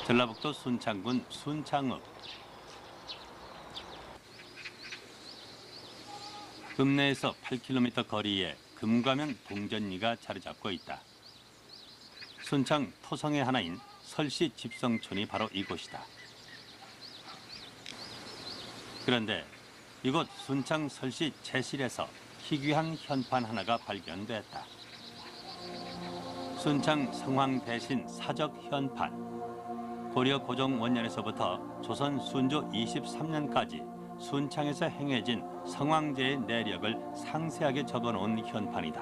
전라북도 순창군 순창읍. 읍내에서 8km 거리에 금가면 동전리가 자리 잡고 있다. 순창 토성의 하나인 설씨 집성촌이 바로 이곳이다. 그런데 이곳 순창 설씨 제실에서 희귀한 현판 하나가 발견됐다. 순창 성황 대신 사적 현판. 고려 고종 원년에서부터 조선 순조 23년까지 순창에서 행해진 성황제의 내력을 상세하게 적어놓은 현판이다.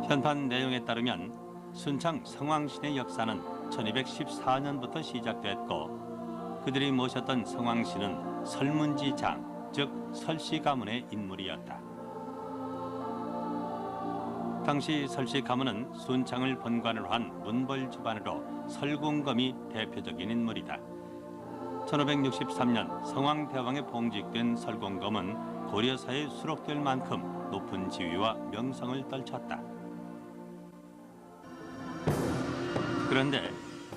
현판 내용에 따르면 순창 성황신의 역사는 1214년부터 시작됐고 그들이 모셨던 성황신은 설문지장, 즉 설씨 가문의 인물이었다. 당시 설씨 가문은 순창을 본관으로 한 문벌 집안으로 설공검이 대표적인 인물이다. 1563년 성황대왕에 봉직된 설공검은 고려사에 수록될 만큼 높은 지위와 명성을 떨쳤다. 그런데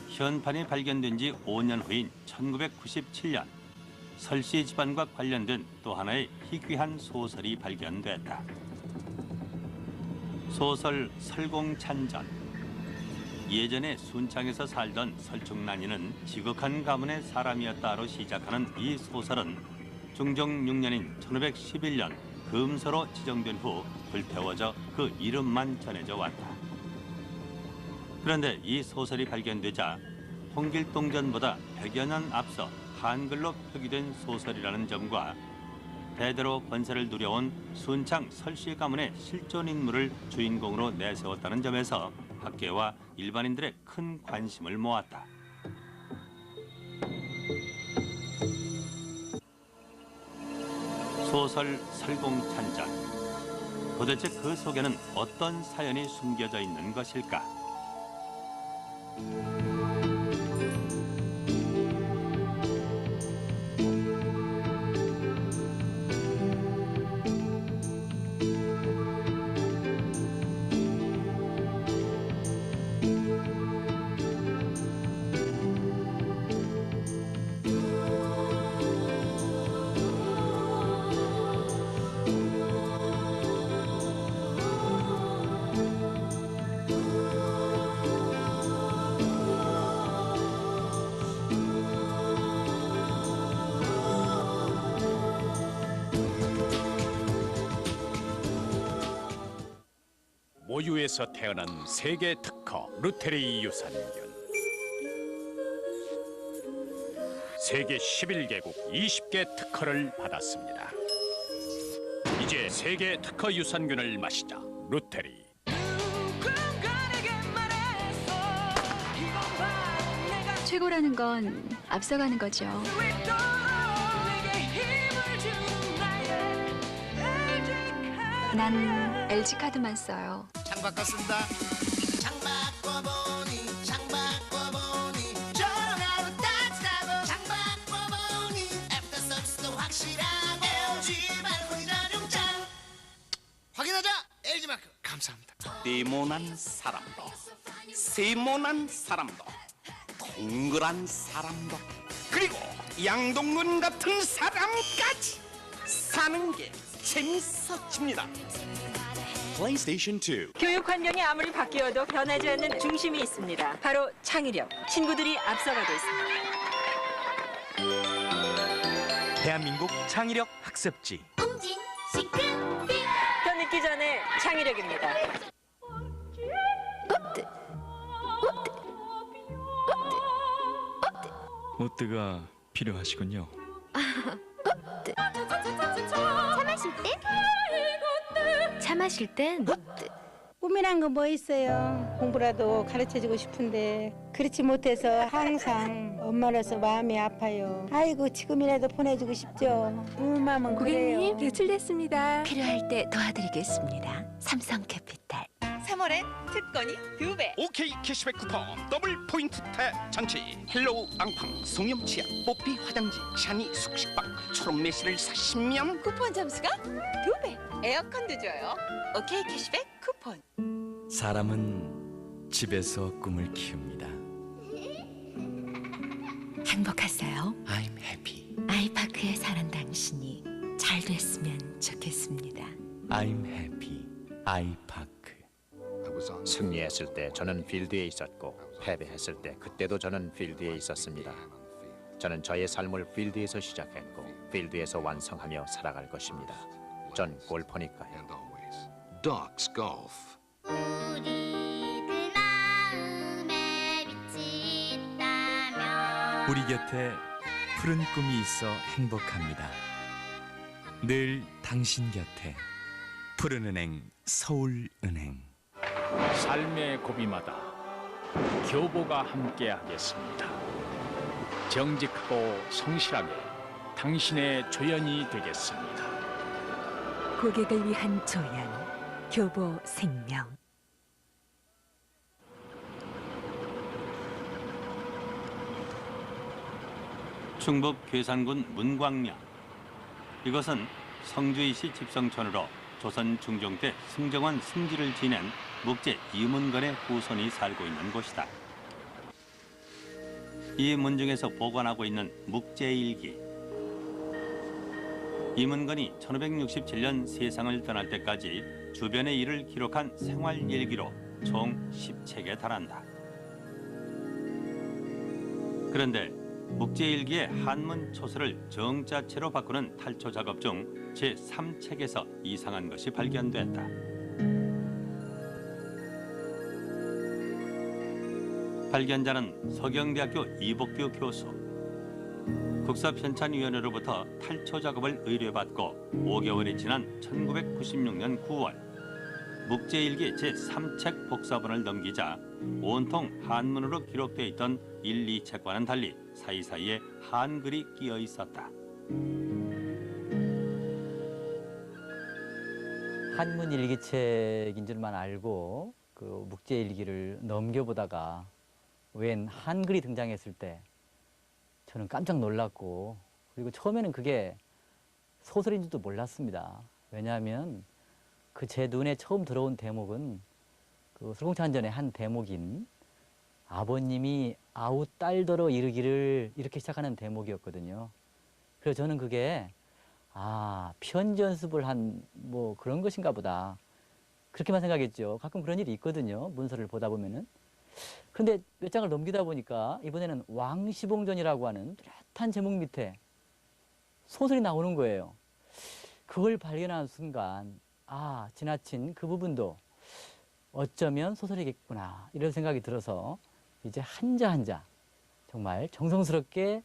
현판이 발견된 지 5년 후인 1997년 설씨 집안과 관련된 또 하나의 희귀한 소설이 발견됐다. 소설 설공찬전. 예전에 순창에서 살던 설충난이는 지극한 가문의 사람이었다로 시작하는 이 소설은 중종 6년인 1511년 금서로 지정된 후 불태워져 그 이름만 전해져 왔다. 그런데 이 소설이 발견되자 홍길동전보다 100여 년 앞서 한글로 표기된 소설이라는 점과 대대로 권세를 누려온 순창 설씨 가문의 실존 인물을 주인공으로 내세웠다는 점에서 학계와 일반인들의 큰 관심을 모았다. 소설 설공찬전. 도대체 그 속에는 어떤 사연이 숨겨져 있는 것일까? 모유에서 태어난 세계 특허 루테리 유산균. 세계 11개국 20개 특허를 받았습니다. 이제 세계 특허 유산균을 마시자. 루테리. 최고라는 건 앞서가는 거죠. 난 LG카드만 써요. 창바꿔 쓴다. 창바꿔보니 창바꿔보니 전화로 따뜻하고 창바꿔보니 애프터 서비스도 확실하고 LG 마크 전용장 확인하자. LG 마크 감사합니다. 네모난 사람도 세모난 사람도 동그란 사람도 그리고 양동근 같은 사람까지 사는 게 재밌어집니다. PlayStation 2. 교육 환경이 아무리 바뀌어도 변하지 않는 중심이 있습니다. 바로 창의력. 친구들이 앞서가고 있습니다. 대한민국 창의력 학습지. 웅진 시크릿 더 늦기 전에 창의력입니다. 모뜨가 필요하시군요. 차 마실 땐 꿈이란 거 뭐 있어요? 공부라도 가르쳐주고 싶은데 그렇지 못해서 항상 엄마로서 마음이 아파요. 아이고 지금이라도 보내주고 싶죠. 마음은 그래요. 고객님 대출됐습니다. 필요할 때 도와드리겠습니다. 삼성캐피탈. 3월엔 특권이 2배. OK 캐시백 쿠폰 더블 포인트 대잔치. 헬로우 앙팡 송염치약 뽀삐 화장지 샤니 숙식빵 초록 매실을 사시면 쿠폰 점수가 2배. 에어컨도 줘요. 오케이 캐시백 쿠폰. 사람은 집에서 꿈을 키웁니다. 행복하세요. I'm happy. 아이파크에 사는 당신이 잘 됐으면 좋겠습니다. I'm happy. 아이파크. 승리했을 때 저는 필드에 있었고 패배했을 때 그때도 저는 필드에 있었습니다. 저는 저의 삶을 필드에서 시작했고 필드에서 완성하며 살아갈 것입니다. 전 골퍼니까요. Dogs Golf. 우리 그 마음에 빛이 있다면 우리 곁에 푸른 꿈이 있어 행복합니다. 늘 당신 곁에 푸른은행 서울은행. 삶의 고비마다 교보가 함께하겠습니다. 정직하고 성실하게 당신의 조연이 되겠습니다. 고객을 위한 조연, 교보 생명. 충북 괴산군 문광면. 이것은 성주이시 집성촌으로 조선 중종 때 승정원 승지를 지낸 묵제 이문건의 후손이 살고 있는 곳이다. 이 문중에서 보관하고 있는 묵제일기. 이문건이 1567년 세상을 떠날 때까지 주변의 일을 기록한 생활일기로 총 10책에 달한다. 그런데 묵제일기의 한문 초서를 정자체로 바꾸는 탈초 작업 중 제3책에서 이상한 것이 발견됐다. 발견자는 서경대학교 이복규 교수. 국사편찬위원회로부터 탈초 작업을 의뢰받고 5개월이 지난 1996년 9월 묵제일기 제3책 복사본을 넘기자 온통 한문으로 기록되어 있던 1, 2책과는 달리 사이사이에 한글이 끼어 있었다. 한문 일기책인 줄만 알고 그 묵제 일기를 넘겨보다가 웬 한글이 등장했을 때 저는 깜짝 놀랐고, 그리고 처음에는 그게 소설인 줄도 몰랐습니다. 왜냐하면 그 제 눈에 처음 들어온 대목은 그 설공찬전의 한 대목인 아버님이 아우 딸더러 이르기를 이렇게 시작하는 대목이었거든요. 그래서 저는 그게 편지 연습을 한 뭐 그런 것인가 보다, 그렇게만 생각했죠. 가끔 그런 일이 있거든요, 문서를 보다 보면은. 그런데 몇 장을 넘기다 보니까 이번에는 왕시봉전이라고 하는 뚜렷한 제목 밑에 소설이 나오는 거예요. 그걸 발견한 순간 지나친 그 부분도 어쩌면 소설이겠구나, 이런 생각이 들어서 이제 한자 한자 정말 정성스럽게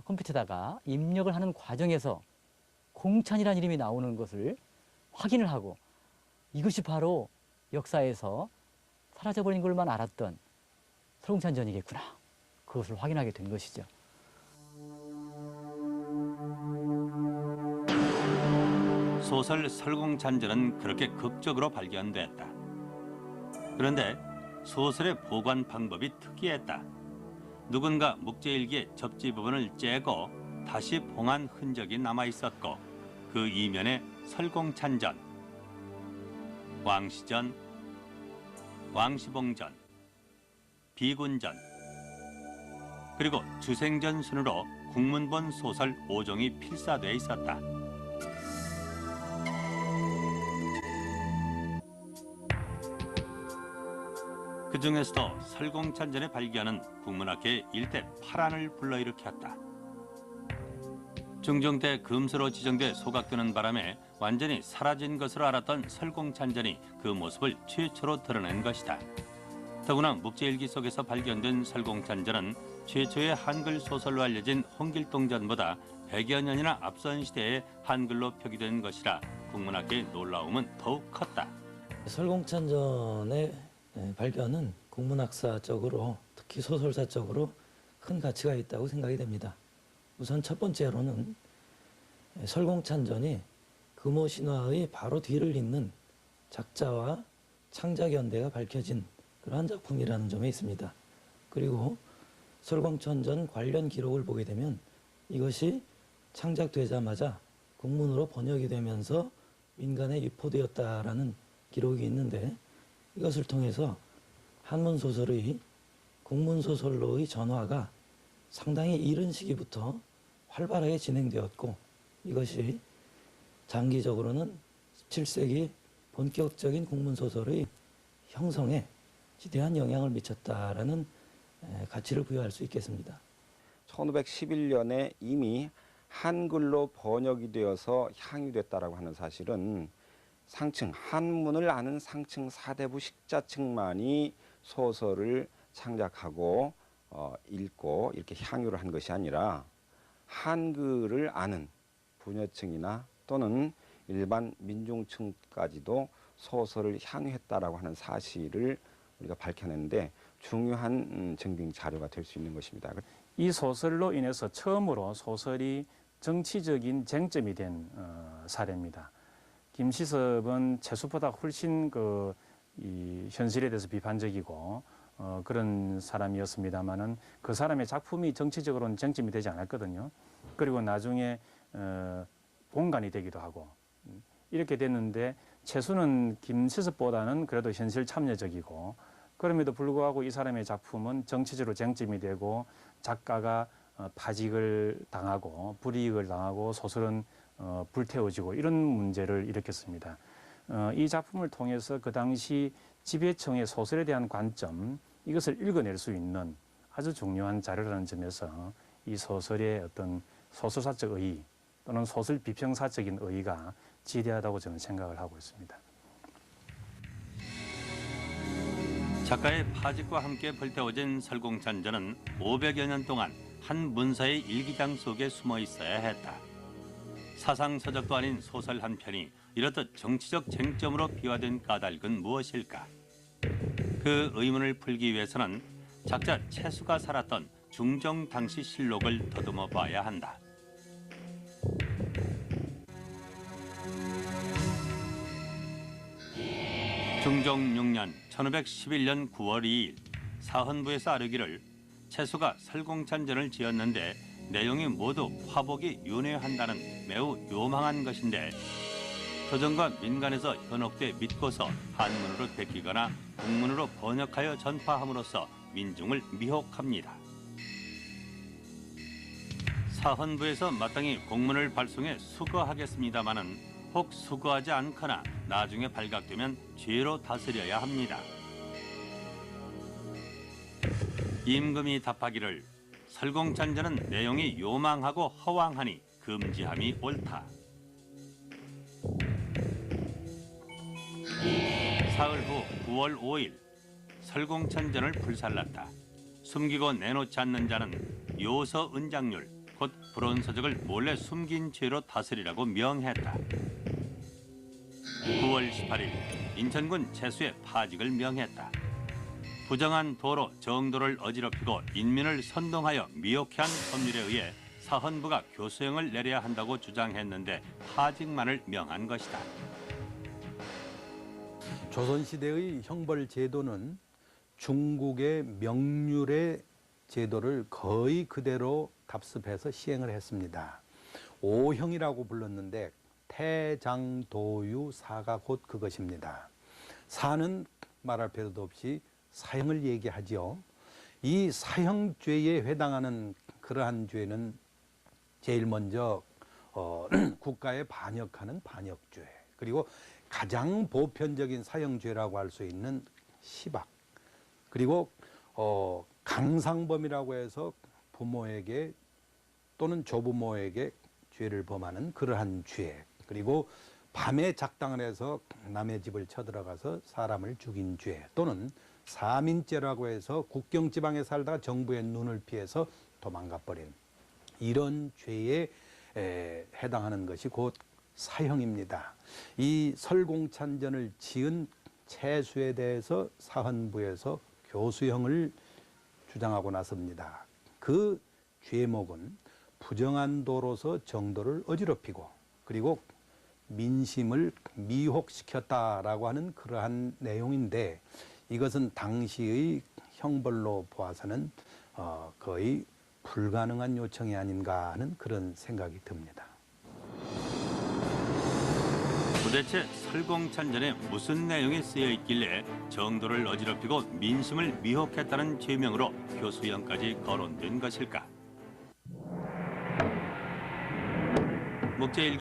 컴퓨터에다가 입력을 하는 과정에서 공찬이라는 이름이 나오는 것을 확인을 하고, 이것이 바로 역사에서 사라져버린 걸만 알았던 설공찬전이겠구나, 그것을 확인하게 된 것이죠. 소설 설공찬전은 그렇게 극적으로 발견됐다. 그런데 소설의 보관 방법이 특이했다. 누군가 묵제일기의 접지 부분을 째고 다시 봉한 흔적이 남아 있었고, 그 이면에 설공찬전, 왕시전, 왕시봉전, 비군전, 그리고 주생전 순으로 국문본 소설 5종이 필사돼 있었다. 그 중에서도 설공찬전의 발견은 국문학계의 일대 파란을 불러일으켰다. 중종 때 금수로 지정돼 소각되는 바람에 완전히 사라진 것으로 알았던 설공찬전이 그 모습을 최초로 드러낸 것이다. 더구나 묵제일기 속에서 발견된 설공찬전은 최초의 한글 소설로 알려진 홍길동전보다 100여 년이나 앞선 시대에 한글로 표기된 것이라 국문학계의 놀라움은 더욱 컸다. 설공찬전의 발견은 국문학사적으로, 특히 소설사적으로 큰 가치가 있다고 생각이 됩니다. 우선 첫 번째로는 설공찬전이 금오신화의 바로 뒤를 잇는 작자와 창작연대가 밝혀진 그러한 작품이라는 점에 있습니다. 그리고 설공찬전 관련 기록을 보게 되면 이것이 창작되자마자 국문으로 번역이 되면서 민간에 유포되었다라는 기록이 있는데, 이것을 통해서 한문 소설의 국문 소설로의 전화가 상당히 이른 시기부터 활발하게 진행되었고 이것이 장기적으로는 17세기 본격적인 국문 소설의 형성에 지대한 영향을 미쳤다라는 가치를 부여할 수 있겠습니다. 1511년에 이미 한글로 번역이 되어서 향유됐다라고 하는 사실은 상층, 한문을 아는 상층 사대부 식자층만이 소설을 창작하고 읽고 이렇게 향유를 한 것이 아니라 한글을 아는 부녀층이나 또는 일반 민중층까지도 소설을 향유했다라고 하는 사실을 우리가 밝혀내는데 중요한 증빙 자료가 될 수 있는 것입니다. 이 소설로 인해서 처음으로 소설이 정치적인 쟁점이 된 사례입니다. 김시섭은 채수보다 훨씬 이 현실에 대해서 비판적이고 그런 사람이었습니다만은 그 사람의 작품이 정치적으로는 쟁점이 되지 않았거든요. 그리고 나중에 본관이 되기도 하고 이렇게 됐는데 채수는 김시섭보다는 그래도 현실 참여적이고 그럼에도 불구하고 이 사람의 작품은 정치적으로 쟁점이 되고 작가가 파직을 당하고 불이익을 당하고 소설은 불태워지고 이런 문제를 일으켰습니다. 이 작품을 통해서 그 당시 지배층의 소설에 대한 관점 이것을 읽어낼 수 있는 아주 중요한 자료라는 점에서 이 소설의 어떤 소설사적 의의 또는 소설 비평사적인 의의가 지대하다고 저는 생각을 하고 있습니다. 작가의 파직과 함께 불태워진 설공찬전은 500여 년 동안 한 문사의 일기장 속에 숨어 있어야 했다. 사상서적도 아닌 소설 한 편이 이렇듯 정치적 쟁점으로 비화된 까닭은 무엇일까? 그 의문을 풀기 위해서는 작자 채수가 살았던 중종 당시 실록을 더듬어 봐야 한다. 중종 6년 1511년 9월 2일 사헌부에서 아르기를 채수가 설공찬전을 지었는데 내용이 모두 화복이 윤회한다는 매우 요망한 것인데 조정과 민간에서 현혹돼 믿고서 한문으로 베끼거나 국문으로 번역하여 전파함으로써 민중을 미혹합니다. 사헌부에서 마땅히 공문을 발송해 수거하겠습니다마는 혹 수거하지 않거나 나중에 발각되면 죄로 다스려야 합니다. 임금이 답하기를 설공찬전은 내용이 요망하고 허황하니 금지함이 옳다. 사흘 후 9월 5일 설공찬전을 불살랐다. 숨기고 내놓지 않는 자는 요서 은장률 곧 불온서적을 몰래 숨긴 죄로 다스리라고 명했다. 9월 18일 인천군 채수의 파직을 명했다. 부정한 도로 정도를 어지럽히고 인민을 선동하여 미혹해 한 법률에 의해 사헌부가 교수형을 내려야 한다고 주장했는데 파직만을 명한 것이다. 조선시대의 형벌 제도는 중국의 명률의 제도를 거의 그대로 답습해서 시행을 했습니다. 오형이라고 불렀는데 태장도유 사가 곧 그것입니다. 사는 말할 필요도 없이 사형을 얘기하지요. 이 사형죄에 해당하는 그러한 죄는 제일 먼저 국가에 반역하는 반역죄, 그리고 가장 보편적인 사형죄라고 할 수 있는 시박, 그리고 강상범이라고 해서 부모에게 또는 조부모에게 죄를 범하는 그러한 죄, 그리고 밤에 작당을 해서 남의 집을 쳐들어가서 사람을 죽인 죄, 또는 사민죄라고 해서 국경 지방에 살다가 정부의 눈을 피해서 도망가버린 이런 죄에 해당하는 것이 곧 사형입니다. 이 설공찬전을 지은 채수에 대해서 사헌부에서 교수형을 주장하고 나섭니다. 그 죄목은 부정한 도로서 정도를 어지럽히고 그리고 민심을 미혹시켰다라고 하는 그러한 내용인데 이것은 당시의 형벌로 보아서는 거의 불가능한 요청이 아닌가 하는 그런 생각이 듭니다. 도대체 설공찬전에 무슨 내용이 쓰여 있길래 정도를 어지럽히고 민심을 미혹했다는 죄명으로 교수형까지 거론된 것일까? 목재